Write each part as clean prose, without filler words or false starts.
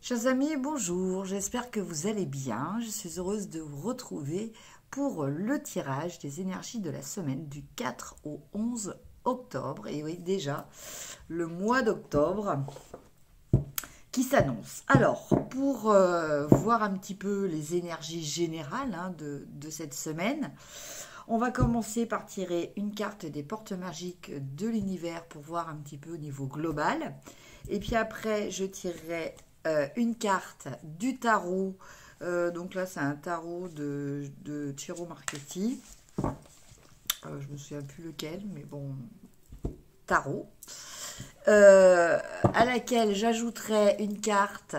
Chers amis, bonjour, j'espère que vous allez bien. Je suis heureuse de vous retrouver pour le tirage des énergies de la semaine du 4 au 11 octobre. Et oui, déjà, le mois d'octobre qui s'annonce. Alors, pour voir un petit peu les énergies générales de cette semaine, on va commencer par tirer une carte des portes magiques de l'univers pour voir un petit peu au niveau global. Et puis après, je tirerai une carte du tarot. Donc là, c'est un tarot de Ciro Marchetti. Je me souviens plus lequel, mais bon, tarot. À laquelle j'ajouterai une carte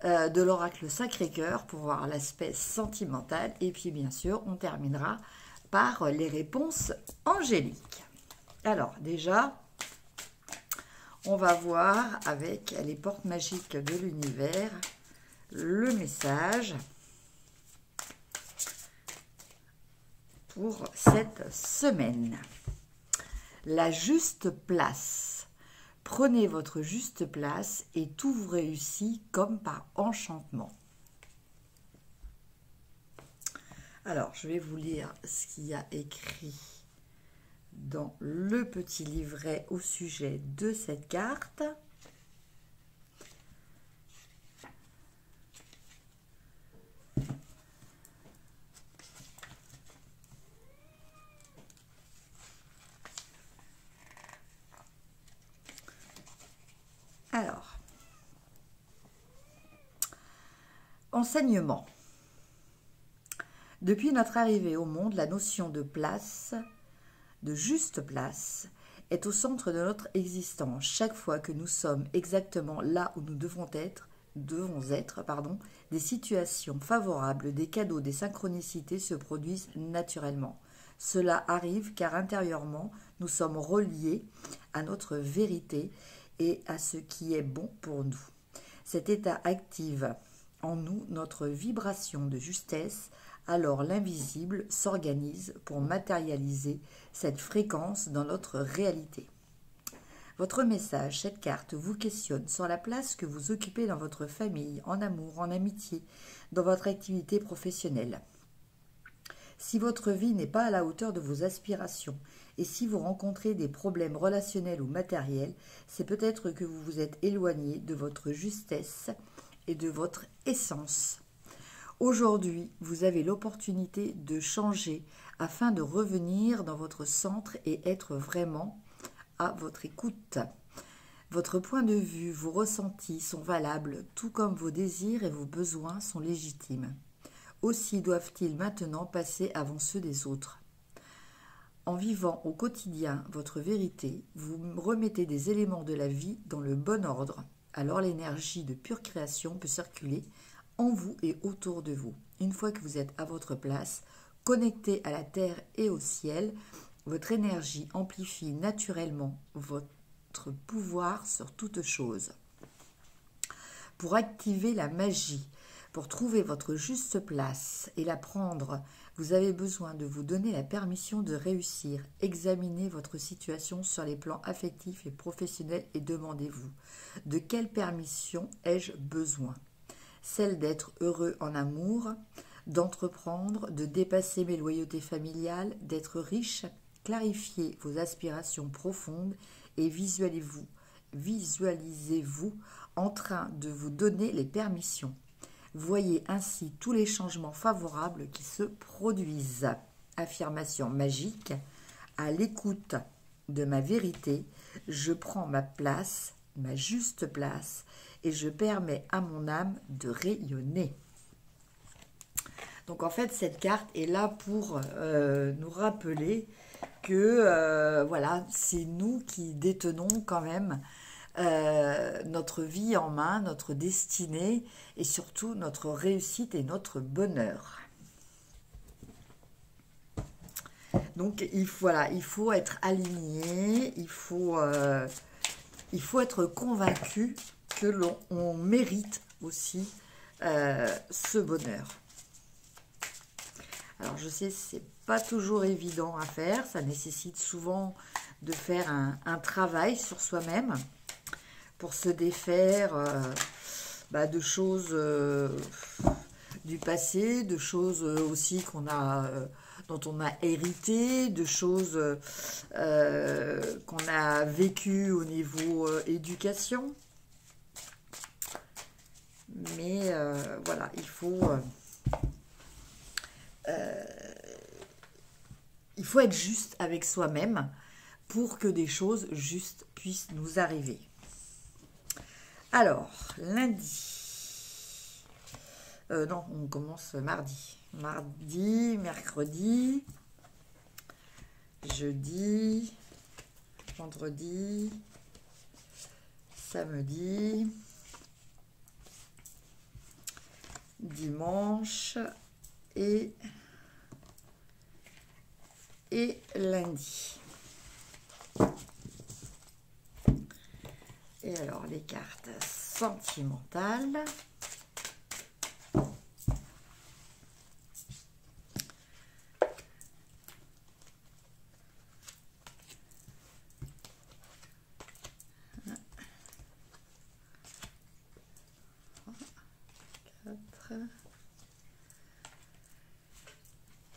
de l'oracle Sacré-Cœur pour voir l'aspect sentimental. Et puis, bien sûr, on terminera par les réponses angéliques. Alors, déjà, on va voir avec les portes magiques de l'univers le message pour cette semaine. La juste place. Prenez votre juste place et tout vous réussit comme par enchantement. Alors, je vais vous lire ce qu'il y a écrit dans le petit livret au sujet de cette carte. Alors, enseignement. Depuis notre arrivée au monde, la notion de place, de juste place, est au centre de notre existence. Chaque fois que nous sommes exactement là où nous devons être, des situations favorables, des cadeaux, des synchronicités se produisent naturellement. Cela arrive car intérieurement, nous sommes reliés à notre vérité et à ce qui est bon pour nous. Cet état active en nous notre vibration de justesse. Alors l'invisible s'organise pour matérialiser cette fréquence dans notre réalité. Votre message, cette carte, vous questionne sur la place que vous occupez dans votre famille, en amour, en amitié, dans votre activité professionnelle. Si votre vie n'est pas à la hauteur de vos aspirations et si vous rencontrez des problèmes relationnels ou matériels, c'est peut-être que vous vous êtes éloigné de votre justesse et de votre essence. Aujourd'hui, vous avez l'opportunité de changer afin de revenir dans votre centre et être vraiment à votre écoute. Votre point de vue, vos ressentis sont valables, tout comme vos désirs et vos besoins sont légitimes. Aussi doivent-ils maintenant passer avant ceux des autres. En vivant au quotidien votre vérité, vous remettez des éléments de la vie dans le bon ordre. Alors l'énergie de pure création peut circuler en vous et autour de vous. Une fois que vous êtes à votre place, connecté à la terre et au ciel, votre énergie amplifie naturellement votre pouvoir sur toute chose. Pour activer la magie, pour trouver votre juste place et la prendre, vous avez besoin de vous donner la permission de réussir. Examinez votre situation sur les plans affectifs et professionnels et demandez-vous, de quelle permission ai-je besoin ? Celle d'être heureux en amour, d'entreprendre, de dépasser mes loyautés familiales, d'être riche. Clarifiez vos aspirations profondes et visualisez-vous en train de vous donner les permissions. Voyez ainsi tous les changements favorables qui se produisent. Affirmation magique, à l'écoute de ma vérité, je prends ma place, ma juste place, et je permets à mon âme de rayonner. Donc en fait, cette carte est là pour nous rappeler que voilà, c'est nous qui détenons quand même notre vie en main, notre destinée et surtout notre réussite et notre bonheur. Donc il faut être aligné, il faut être convaincu que l'on mérite aussi ce bonheur. Alors je sais, c'est pas toujours évident à faire, ça nécessite souvent de faire un travail sur soi-même pour se défaire de choses du passé, de choses aussi dont on a hérité, de choses qu'on a vécues au niveau éducation. Mais voilà, il faut être juste avec soi-même pour que des choses justes puissent nous arriver. Alors, lundi. Non, on commence mardi. Mardi, mercredi, jeudi, vendredi, samedi, dimanche et lundi. Et alors, les cartes sentimentales.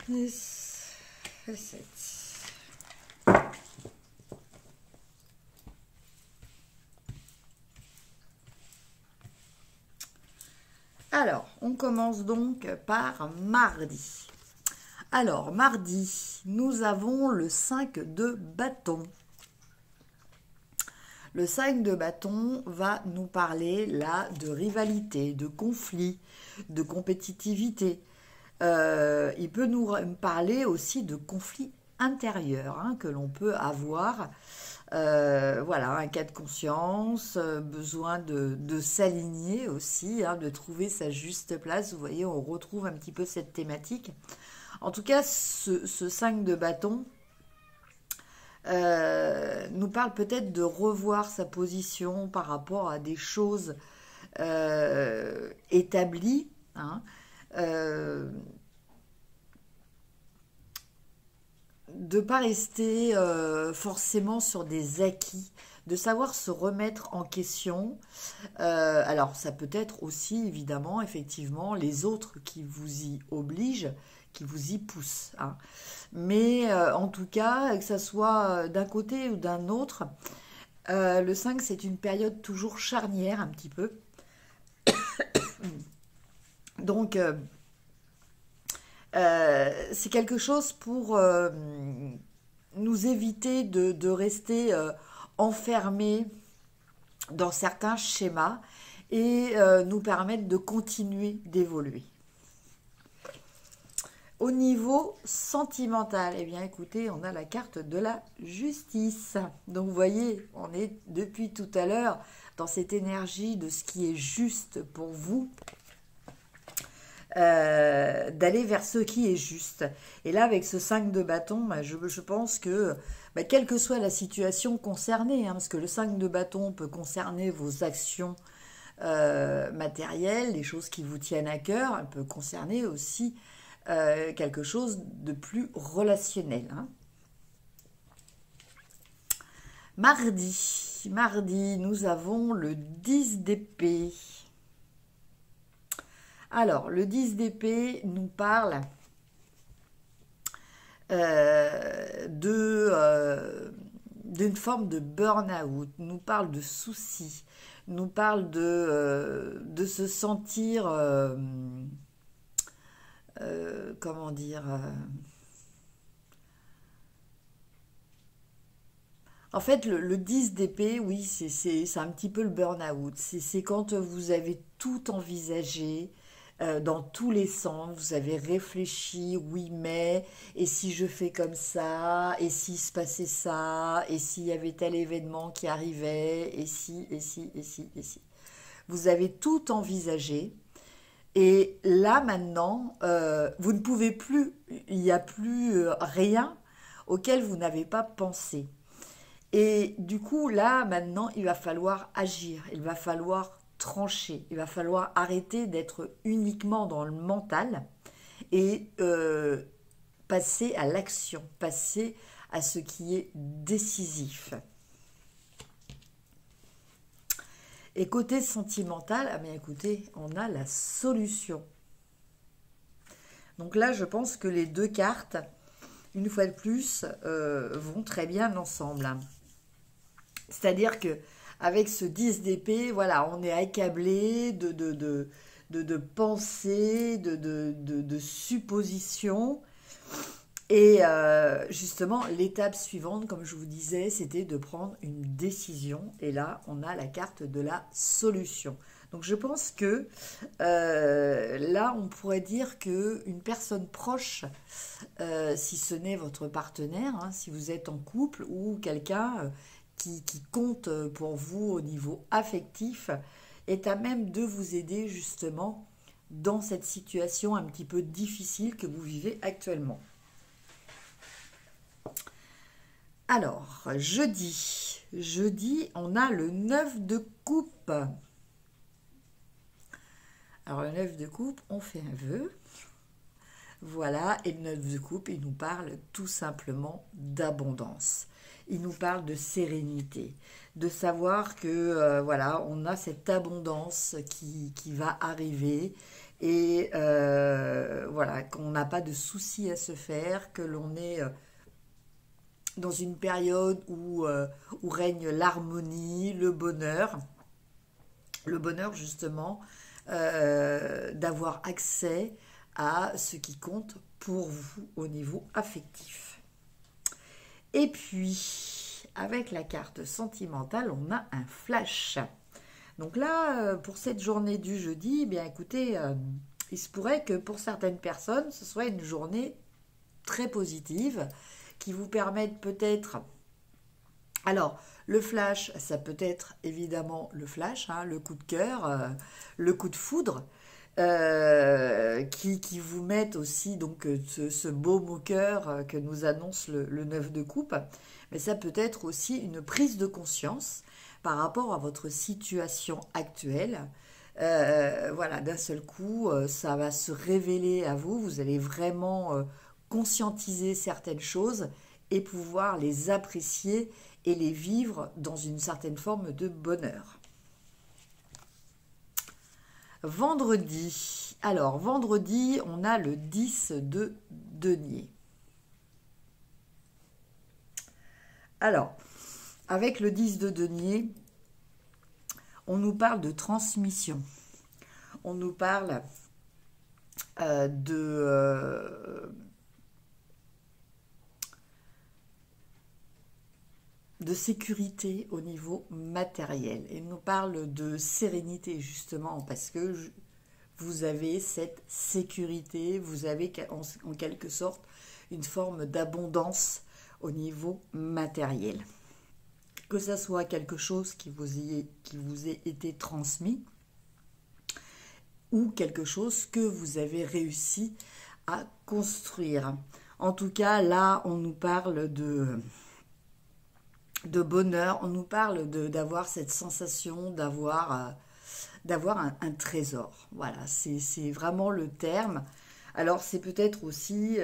Et 7. Alors, on commence donc par mardi. Alors, mardi, nous avons le 5 de bâton. Le 5 de bâton va nous parler là de rivalité, de conflit, de compétitivité. Il peut nous parler aussi de conflits intérieurs que l'on peut avoir. Voilà, un cas de conscience, besoin de s'aligner aussi, de trouver sa juste place. Vous voyez, on retrouve un petit peu cette thématique. En tout cas, ce 5 de bâton nous parle peut-être de revoir sa position par rapport à des choses établies, de ne pas rester forcément sur des acquis, de savoir se remettre en question. Alors, ça peut être aussi, évidemment, effectivement, les autres qui vous y obligent, qui vous y poussent. Mais en tout cas, que ça soit d'un côté ou d'un autre, le 5, c'est une période toujours charnière, un petit peu. Donc, c'est quelque chose pour nous éviter de rester enfermés dans certains schémas et nous permettre de continuer d'évoluer. Au niveau sentimental, eh bien écoutez, on a la carte de la justice. Donc vous voyez, on est depuis tout à l'heure dans cette énergie de ce qui est juste pour vous. D'aller vers ce qui est juste. Et là, avec ce 5 de bâton, je pense que, quelle que soit la situation concernée, parce que le 5 de bâton peut concerner vos actions matérielles, les choses qui vous tiennent à cœur, elle peut concerner aussi quelque chose de plus relationnel. Mardi, nous avons le 10 d'épée. Alors, le 10 d'épée nous parle d'une forme de burn-out, nous parle de soucis, nous parle de se sentir, comment dire, en fait, le 10 d'épée, oui, c'est un petit peu le burn-out. C'est quand vous avez tout envisagé, dans tous les sens, vous avez réfléchi, oui mais, et si je fais comme ça, et s'il se passait ça, et s'il y avait tel événement qui arrivait, et si. Vous avez tout envisagé, et là maintenant, vous ne pouvez plus, il n'y a plus rien auquel vous n'avez pas pensé. Et du coup, là, maintenant, il va falloir agir, il va falloir trancher, il va falloir arrêter d'être uniquement dans le mental et passer à l'action, passer à ce qui est décisif. Et côté sentimental, ah bien écoutez, on a la solution. Donc là, je pense que les deux cartes, une fois de plus, vont très bien ensemble. C'est-à-dire que avec ce 10 d'épée, voilà, on est accablé de pensées, de suppositions. Et justement, l'étape suivante, comme je vous disais, c'était de prendre une décision. Et là, on a la carte de la solution. Donc je pense que là, on pourrait dire qu'une personne proche, si ce n'est votre partenaire, hein, si vous êtes en couple ou quelqu'un qui compte pour vous au niveau affectif, est à même de vous aider justement dans cette situation un petit peu difficile que vous vivez actuellement. Alors, jeudi, on a le 9 de coupe. Alors, le 9 de coupe, on fait un vœu. Voilà, et le 9 de coupe, il nous parle tout simplement d'abondance. Il nous parle de sérénité, de savoir que, voilà, on a cette abondance qui va arriver et voilà, qu'on n'a pas de soucis à se faire, que l'on est dans une période où règne l'harmonie, le bonheur justement, d'avoir accès à ce qui compte pour vous au niveau affectif. Et puis, avec la carte sentimentale, on a un flash. Donc là, pour cette journée du jeudi, eh bien écoutez, il se pourrait que pour certaines personnes, ce soit une journée très positive, qui vous permette peut-être... Alors, le flash, ça peut être évidemment le flash, hein, le coup de cœur, le coup de foudre, qui vous mettent aussi donc ce baume au cœur que nous annonce le 9 de coupe. Mais ça peut être aussi une prise de conscience par rapport à votre situation actuelle. Voilà, d'un seul coup, ça va se révéler à vous. Vous allez vraiment conscientiser certaines choses et pouvoir les apprécier et les vivre dans une certaine forme de bonheur. Vendredi. Alors, vendredi, on a le 10 de denier. Alors, avec le 10 de denier, on nous parle de transmission. On nous parle de sécurité au niveau matériel. Il nous parle de sérénité justement parce que vous avez cette sécurité, vous avez en quelque sorte une forme d'abondance au niveau matériel. Que ça soit quelque chose qui vous ait été transmis ou quelque chose que vous avez réussi à construire. En tout cas, là, on nous parle de bonheur, on nous parle d'avoir cette sensation d'avoir un trésor. Voilà, c'est vraiment le terme. Alors, c'est peut-être aussi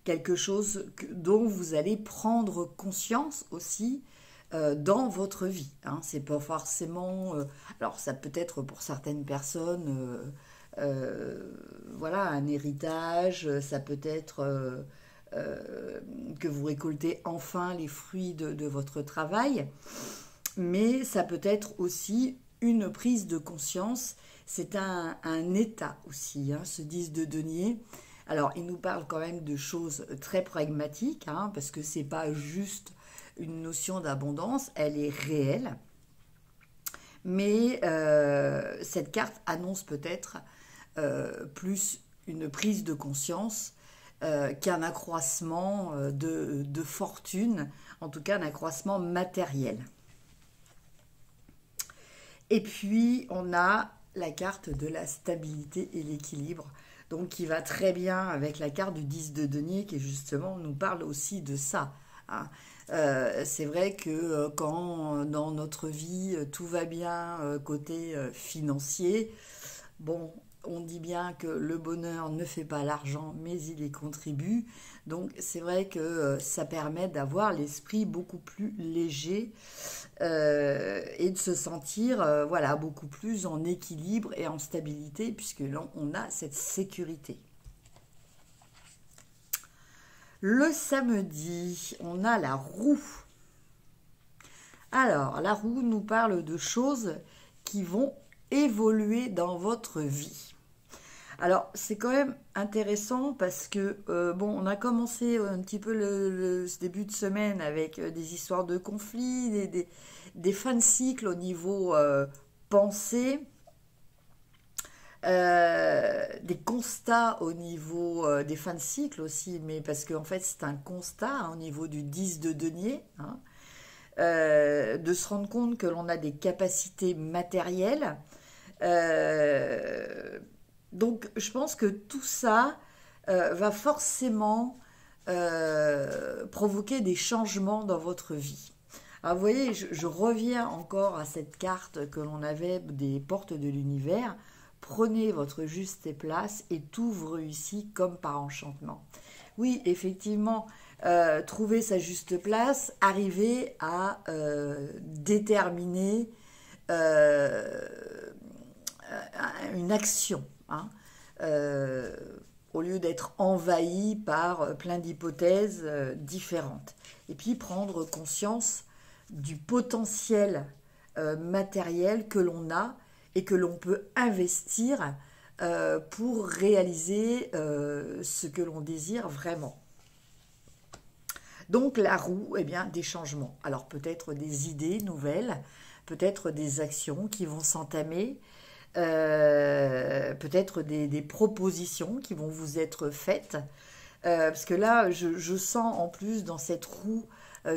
quelque chose dont vous allez prendre conscience aussi dans votre vie. Hein. C'est pas forcément... alors, ça peut être pour certaines personnes... voilà, un héritage, ça peut être... que vous récoltez enfin les fruits de votre travail, mais ça peut être aussi une prise de conscience, c'est un état aussi, hein, ce 10 de denier. Alors, il nous parle quand même de choses très pragmatiques, hein, parce que c'est pas juste une notion d'abondance, elle est réelle, mais cette carte annonce peut-être plus une prise de conscience qu'un accroissement de fortune, en tout cas un accroissement matériel. Et puis, on a la carte de la stabilité et l'équilibre, donc qui va très bien avec la carte du 10 de denier, qui justement nous parle aussi de ça. Hein. C'est vrai que quand dans notre vie, tout va bien côté financier, bon... on dit bien que le bonheur ne fait pas l'argent, mais il y contribue. Donc c'est vrai que ça permet d'avoir l'esprit beaucoup plus léger et de se sentir voilà, beaucoup plus en équilibre et en stabilité, puisque là, on a cette sécurité. Le samedi, on a la roue. Alors, la roue nous parle de choses qui vont évoluer dans votre vie. Alors, c'est quand même intéressant parce que, bon, on a commencé un petit peu ce début de semaine avec des histoires de conflits, des fins de cycle au niveau pensée, des constats au niveau des fins de cycle aussi, mais parce qu'en fait, c'est un constat hein, au niveau du 10 de denier, hein, de se rendre compte que l'on a des capacités matérielles. Donc, je pense que tout ça va forcément provoquer des changements dans votre vie. Alors, vous voyez, je reviens encore à cette carte que l'on avait des portes de l'univers. Prenez votre juste place et tout vous réussit comme par enchantement. Oui, effectivement, trouver sa juste place, arriver à déterminer une action, hein, au lieu d'être envahi par plein d'hypothèses différentes. Et puis prendre conscience du potentiel matériel que l'on a et que l'on peut investir pour réaliser ce que l'on désire vraiment. Donc la roue, eh bien, des changements. Alors peut-être des idées nouvelles, peut-être des actions qui vont s'entamer, peut-être des propositions qui vont vous être faites. Parce que là, je sens en plus dans cette roue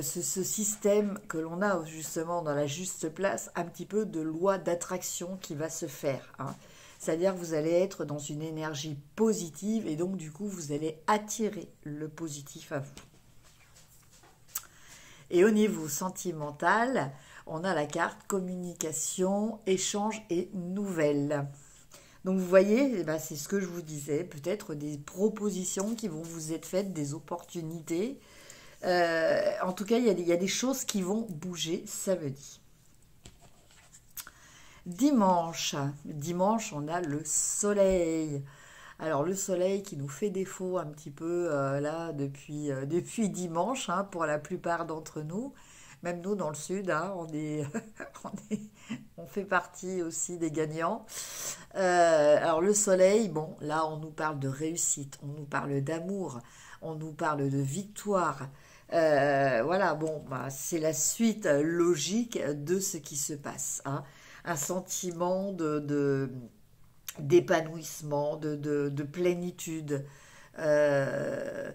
ce système que l'on a justement dans la juste place, un petit peu de loi d'attraction qui va se faire. Hein. C'est-à-dire que vous allez être dans une énergie positive et donc du coup, vous allez attirer le positif à vous. Et au niveau sentimental, on a la carte communication, échange et nouvelles. Donc vous voyez, eh ben, c'est ce que je vous disais, peut-être des propositions qui vont vous être faites, des opportunités. En tout cas, il y a des choses qui vont bouger samedi. Dimanche, on a le soleil. Alors le soleil qui nous fait défaut un petit peu là depuis dimanche hein, pour la plupart d'entre nous. Même nous dans le sud, hein, on fait partie aussi des gagnants. Alors le soleil, bon là on nous parle de réussite, on nous parle d'amour, on nous parle de victoire. Voilà, bon, bah, c'est la suite logique de ce qui se passe. Hein. Un sentiment d'épanouissement, de plénitude, un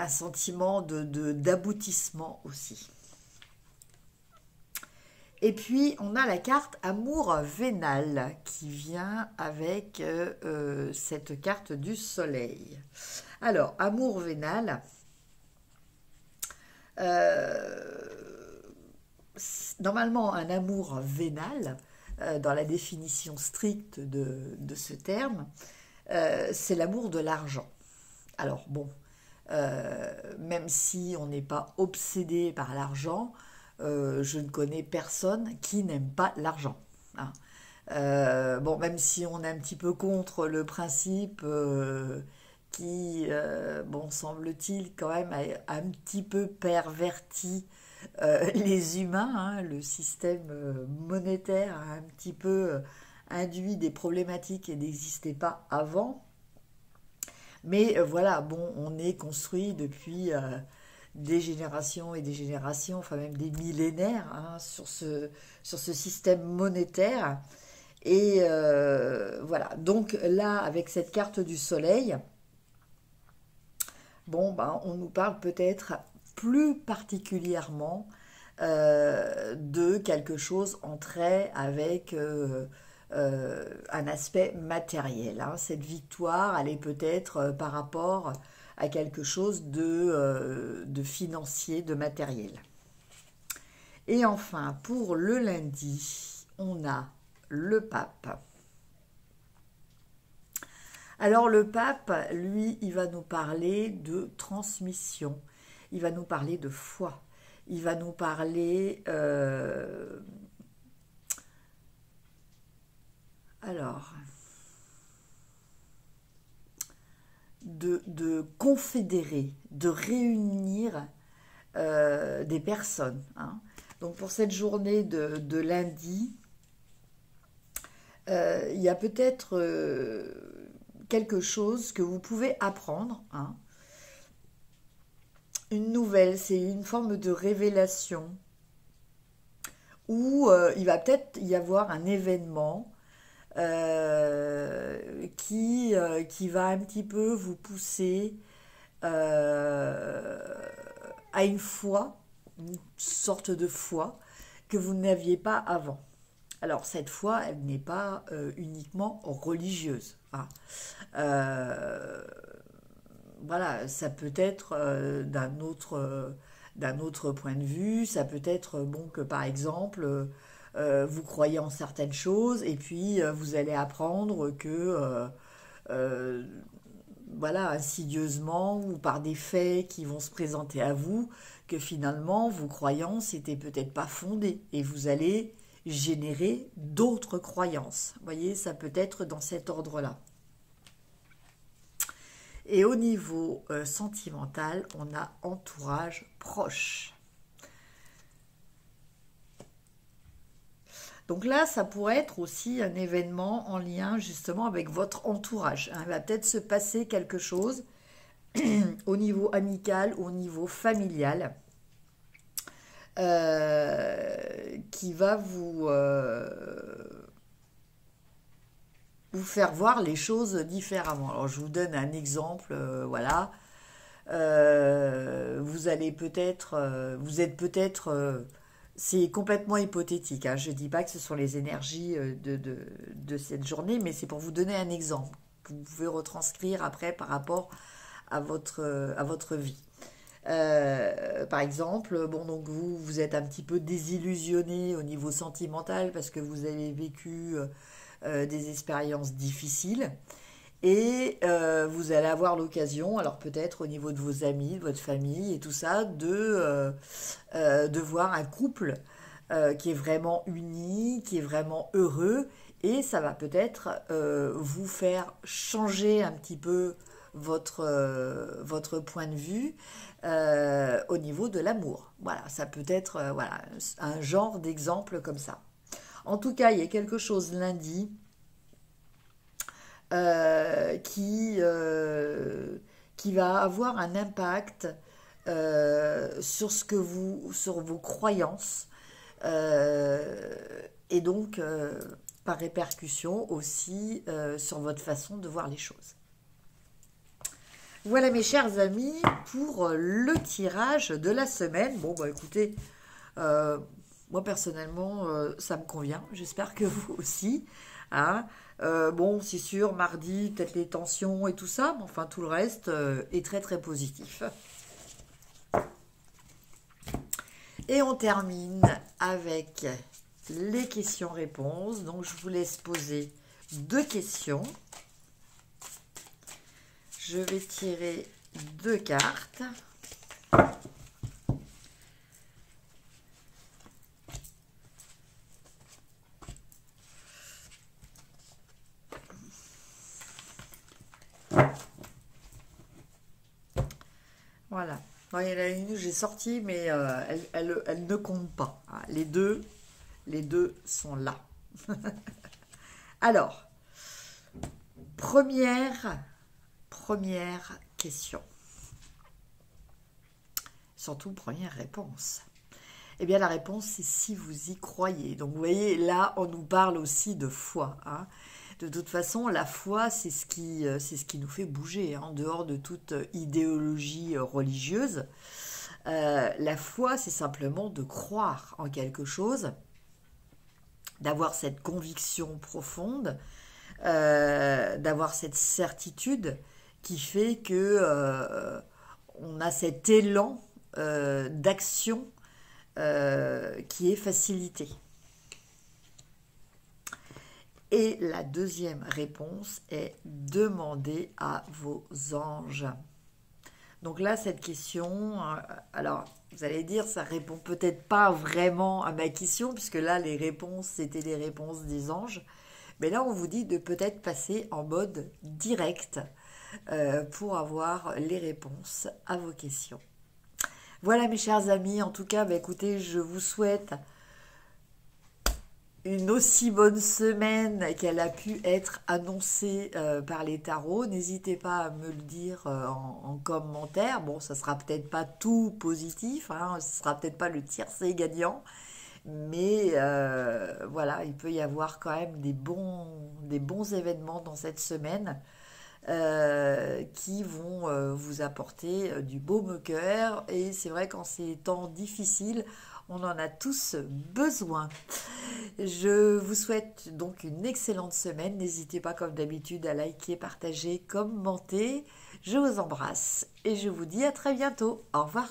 sentiment d'aboutissement aussi. Et puis, on a la carte amour vénal qui vient avec cette carte du soleil. Alors, amour vénal, normalement, un amour vénal, dans la définition stricte de ce terme, c'est l'amour de l'argent. Alors, bon, même si on n'est pas obsédé par l'argent, je ne connais personne qui n'aime pas l'argent. Hein. Bon, même si on est un petit peu contre le principe qui, bon, semble-t-il, quand même, a un petit peu perverti les humains. Hein, le système monétaire a un petit peu induit des problématiques qui n'existaient pas avant. Mais voilà, bon, on est construit depuis des générations et des générations, enfin même des millénaires, hein, sur ce système monétaire. Et voilà, donc là, avec cette carte du soleil, bon, ben, on nous parle peut-être plus particulièrement de quelque chose en trait avec un aspect matériel. Hein. Cette victoire, elle est peut-être par rapport à quelque chose de financier, de matériel. Et enfin, pour le lundi, on a le pape. Alors le pape, lui, il va nous parler de transmission, il va nous parler de foi, il va nous parler... alors, de confédérer, de réunir des personnes. Hein. Donc pour cette journée de lundi, il y a peut-être quelque chose que vous pouvez apprendre. Hein. Une nouvelle, c'est une forme de révélation où il va peut-être y avoir un événement qui va un petit peu vous pousser à une foi, une sorte de foi que vous n'aviez pas avant. Alors cette foi, elle n'est pas uniquement religieuse. Hein. Voilà, ça peut être d'un autre point de vue, ça peut être bon que par exemple vous croyez en certaines choses et puis vous allez apprendre que euh, voilà, insidieusement ou par des faits qui vont se présenter à vous, que finalement vos croyances n'étaient peut-être pas fondées et vous allez générer d'autres croyances. Vous voyez, ça peut être dans cet ordre-là. Et au niveau sentimental, on a entourage proche. Donc là, ça pourrait être aussi un événement en lien justement avec votre entourage. Hein. Il va peut-être se passer quelque chose au niveau amical ou au niveau familial qui va vous faire voir les choses différemment. Alors je vous donne un exemple, voilà. Vous allez peut-être, vous êtes peut-être, c'est complètement hypothétique, hein. Je ne dis pas que ce sont les énergies de cette journée, mais c'est pour vous donner un exemple que vous pouvez retranscrire après par rapport à votre vie. Par exemple, bon, donc vous êtes un petit peu désillusionné au niveau sentimental parce que vous avez vécu des expériences difficiles et vous allez avoir l'occasion, alors peut-être au niveau de vos amis, de votre famille et tout ça, de voir un couple qui est vraiment uni, qui est vraiment heureux et ça va peut-être vous faire changer un petit peu votre point de vue au niveau de l'amour. Voilà, ça peut être voilà, un genre d'exemple comme ça. En tout cas, il y a quelque chose lundi qui va avoir un impact sur vos croyances et donc par répercussion aussi sur votre façon de voir les choses. Voilà mes chers amis pour le tirage de la semaine. Bon bah écoutez, moi personnellement ça me convient, j'espère que vous aussi. Hein. Bon c'est sûr, mardi peut-être les tensions et tout ça, mais enfin tout le reste est très très positif. Et on termine avec les questions-réponses. Donc je vous laisse poser 2 questions. Je vais tirer 2 cartes. Voilà. Bon, il y en a une que j'ai sortie, mais elle ne compte pas. Hein. Les deux sont là. Alors, première question. Surtout première réponse. Eh bien, la réponse, c'est si vous y croyez. Donc, vous voyez, là, on nous parle aussi de foi. Hein. De toute façon, la foi, c'est ce qui nous fait bouger, hein, en dehors de toute idéologie religieuse. La foi, c'est simplement de croire en quelque chose, d'avoir cette conviction profonde, d'avoir cette certitude qui fait que on a cet élan d'action qui est facilité. Et la deuxième réponse est demander à vos anges. Donc là, cette question, alors vous allez dire, ça répond peut-être pas vraiment à ma question, puisque là, les réponses, c'était les réponses des anges. Mais là, on vous dit de peut-être passer en mode direct pour avoir les réponses à vos questions. Voilà mes chers amis, en tout cas, bah, écoutez, je vous souhaite une aussi bonne semaine qu'elle a pu être annoncée par les tarots. N'hésitez pas à me le dire en commentaire. Bon, ça sera peut-être pas tout positif, hein, ce sera peut-être pas le tiercé gagnant, mais voilà, il peut y avoir quand même des bons événements dans cette semaine qui vont vous apporter du baume au cœur. Et c'est vrai, qu'en ces temps difficiles, on en a tous besoin. Je vous souhaite donc une excellente semaine. N'hésitez pas, comme d'habitude, à liker, partager, commenter. Je vous embrasse et je vous dis à très bientôt. Au revoir.